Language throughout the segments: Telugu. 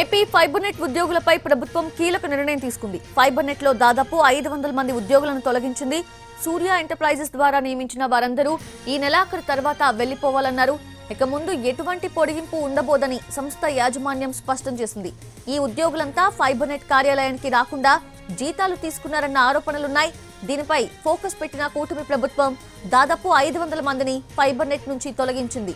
ఏపీ ఫైబర్ నెట్ ఉద్యోగులపై ప్రభుత్వం కీలక నిర్ణయం తీసుకుంది. ఫైబర్ నెట్ లో దాదాపు 500 మంది ఉద్యోగులను తొలగించింది. సూర్య ఎంటర్ప్రైజెస్ ద్వారా నియమించిన వారందరూ ఈ నెలాఖరు తర్వాత వెళ్లిపోవాలన్నారు. ఇక ముందు ఎటువంటి పొడిగింపు ఉండబోదని సంస్థ యాజమాన్యం స్పష్టం చేసింది. ఈ ఉద్యోగులంతా ఫైబర్ నెట్ కార్యాలయానికి రాకుండా జీతాలు తీసుకున్నారన్న ఆరోపణలున్నాయి. దీనిపై ఫోకస్ పెట్టిన కూటమి ప్రభుత్వం దాదాపు 500 మందిని ఫైబర్ నెట్ నుంచి తొలగించింది.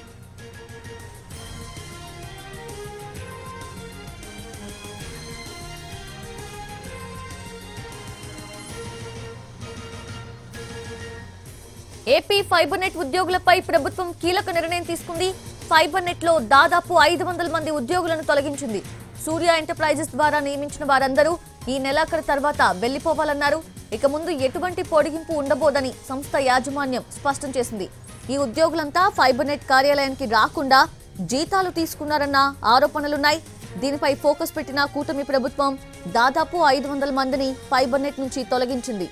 ఏపీ ఫైబర్ నెట్ ఉద్యోగులపై ప్రభుత్వం కీలక నిర్ణయం తీసుకుంది. ఫైబర్ నెట్ లో దాదాపు 500 మంది ఉద్యోగులను తొలగించింది. సూర్య ఎంటర్ప్రైజెస్ ద్వారా నియమించిన వారందరూ ఈ నెలాఖరు తర్వాత వెళ్లిపోవాలన్నారు. ఇక ముందు ఎటువంటి పొడిగింపు ఉండబోదని సంస్థ యాజమాన్యం స్పష్టం చేసింది. ఈ ఉద్యోగులంతా ఫైబర్ నెట్ కార్యాలయానికి రాకుండా జీతాలు తీసుకున్నారన్న ఆరోపణలున్నాయి. దీనిపై ఫోకస్ పెట్టిన కూటమి ప్రభుత్వం దాదాపు 500 మందిని ఫైబర్ నెట్ నుంచి తొలగించింది.